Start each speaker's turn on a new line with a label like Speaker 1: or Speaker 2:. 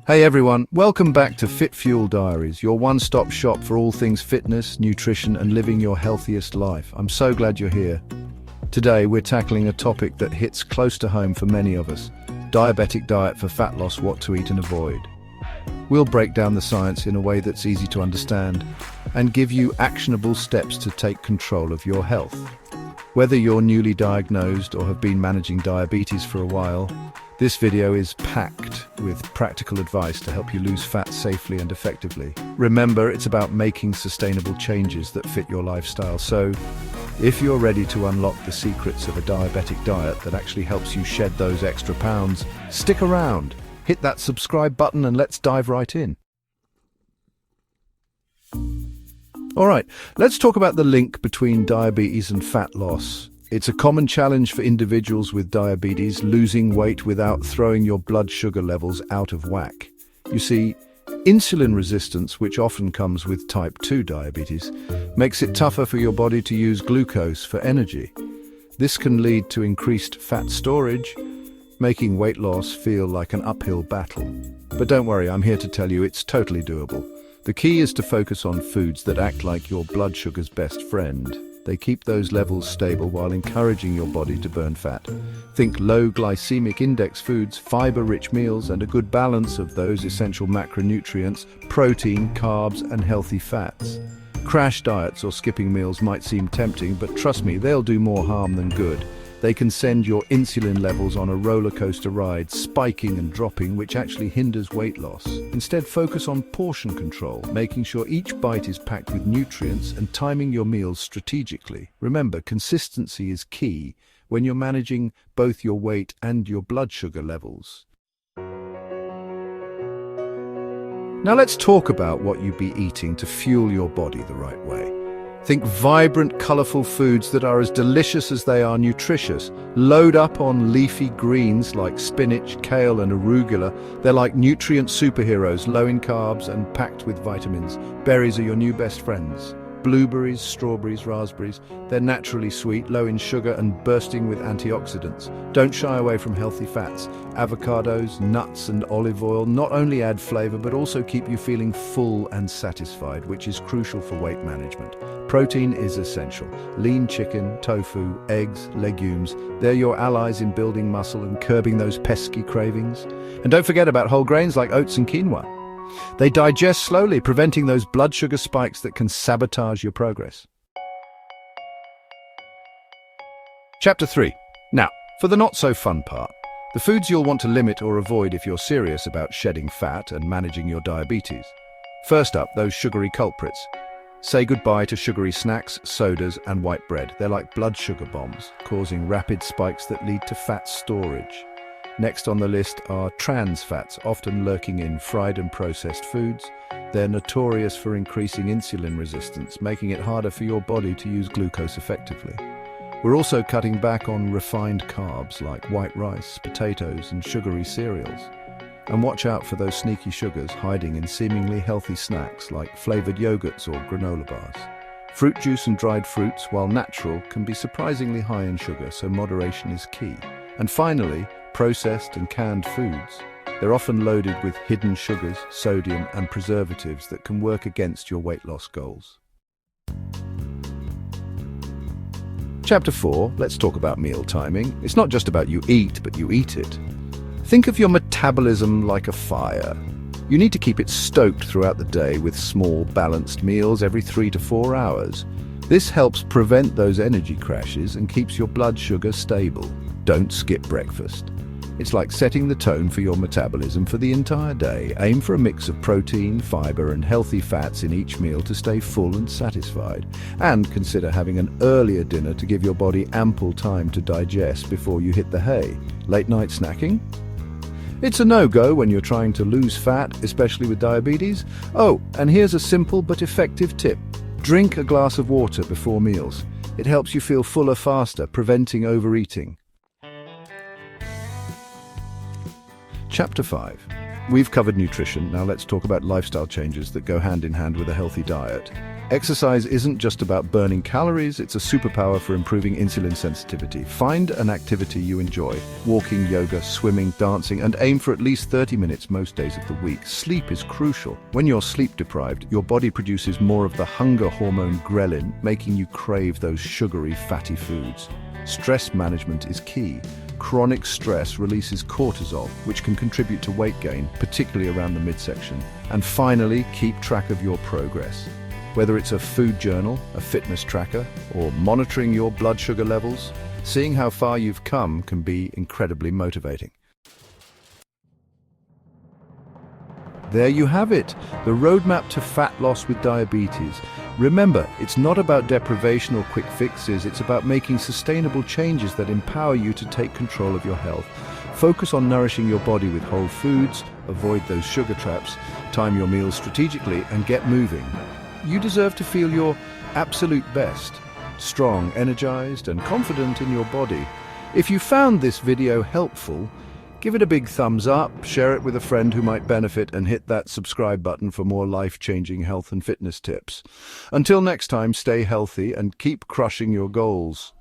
Speaker 1: Hey everyone, welcome back to Fit Fuel Diaries, your one-stop shop for all things fitness, nutrition and living your healthiest life. I'm so glad you're here. Today we're tackling a topic that hits close to home for many of us: diabetic diet for fat loss, what to eat and avoid. We'll break down the science in a way that's easy to understand and give you actionable steps to take control of your health. Whether you're newly diagnosed or have been managing diabetes for a while, this video is packed with practical advice to help you lose fat safely and effectively. Remember, it's about making sustainable changes that fit your lifestyle. So, if you're ready to unlock the secrets of a diabetic diet that actually helps you shed those extra pounds, stick around, hit that subscribe button and let's dive right in. All right, let's talk about the link between diabetes and fat loss. It's a common challenge for individuals with diabetes, losing weight without throwing your blood sugar levels out of whack. You see, insulin resistance, which often comes with type 2 diabetes, makes it tougher for your body to use glucose for energy. This can lead to increased fat storage, making weight loss feel like an uphill battle. But don't worry, I'm here to tell you it's totally doable. The key is to focus on foods that act like your blood sugar's best friend. They keep those levels stable while encouraging your body to burn fat. Think low glycemic index foods, fiber-rich meals, and a good balance of those essential macronutrients, protein, carbs, and healthy fats. Crash diets or skipping meals might seem tempting, but trust me, they'll do more harm than good. They can send your insulin levels on a roller coaster ride, spiking and dropping, which actually hinders weight loss. Instead, focus on portion control, making sure each bite is packed with nutrients and timing your meals strategically. Remember, consistency is key when you're managing both your weight and your blood sugar levels. Now let's talk about what you'd be eating to fuel your body the right way. Think vibrant, colorful foods that are as delicious as they are nutritious. Load up on leafy greens like spinach, kale, and arugula. They're like nutrient superheroes, low in carbs and packed with vitamins. Berries are your new best friends. Blueberries, strawberries, raspberries. They're naturally sweet, low in sugar, and bursting with antioxidants. Don't shy away from healthy fats. Avocados, nuts, and olive oil not only add flavor, but also keep you feeling full and satisfied, which is crucial for weight management. Protein is essential. Lean chicken, tofu, eggs, legumes, they're your allies in building muscle and curbing those pesky cravings. And don't forget about whole grains like oats and quinoa. They digest slowly, preventing those blood sugar spikes that can sabotage your progress. Chapter 3. Now, for the not-so-fun part, the foods you'll want to limit or avoid if you're serious about shedding fat and managing your diabetes. First up, those sugary culprits. Say goodbye to sugary snacks, sodas, and white bread. They're like blood sugar bombs, causing rapid spikes that lead to fat storage. Next on the list are trans fats, often lurking in fried and processed foods. They're notorious for increasing insulin resistance, making it harder for your body to use glucose effectively. We're also cutting back on refined carbs like white rice, potatoes, and sugary cereals. And watch out for those sneaky sugars hiding in seemingly healthy snacks like flavored yogurts or granola bars. Fruit juice and dried fruits, while natural, can be surprisingly high in sugar, so moderation is key. And finally, processed and canned foods. They're often loaded with hidden sugars, sodium, and preservatives that can work against your weight loss goals. Chapter 4, let's talk about meal timing. It's not just about you eat, but you eat it. Think of your metabolism like a fire. You need to keep it stoked throughout the day with small, balanced meals every 3 to 4 hours. This helps prevent those energy crashes and keeps your blood sugar stable. Don't skip breakfast. It's like setting the tone for your metabolism for the entire day. Aim for a mix of protein, fiber, and healthy fats in each meal to stay full and satisfied. And consider having an earlier dinner to give your body ample time to digest before you hit the hay. Late night snacking? It's a no-go when you're trying to lose fat, especially with diabetes. Oh, and here's a simple but effective tip. Drink a glass of water before meals. It helps you feel fuller faster, preventing overeating. Chapter 5. We've covered nutrition. Now let's talk about lifestyle changes that go hand in hand with a healthy diet. Exercise isn't just about burning calories, it's a superpower for improving insulin sensitivity. Find an activity you enjoy, walking, yoga, swimming, dancing, and aim for at least 30 minutes most days of the week. Sleep is crucial. When you're sleep deprived, your body produces more of the hunger hormone ghrelin, making you crave those sugary, fatty foods. Stress management is key. Chronic stress releases cortisol, which can contribute to weight gain, particularly around the midsection. And finally, keep track of your progress. Whether it's a food journal, a fitness tracker, or monitoring your blood sugar levels, seeing how far you've come can be incredibly motivating. There you have it, the roadmap to fat loss with diabetes. Remember, it's not about deprivation or quick fixes, it's about making sustainable changes that empower you to take control of your health. Focus on nourishing your body with whole foods, avoid those sugar traps, time your meals strategically, and get moving. You deserve to feel your absolute best, strong, energized, and confident in your body. If you found this video helpful, give it a big thumbs up, share it with a friend who might benefit, and hit that subscribe button for more life-changing health and fitness tips. Until next time, stay healthy and keep crushing your goals.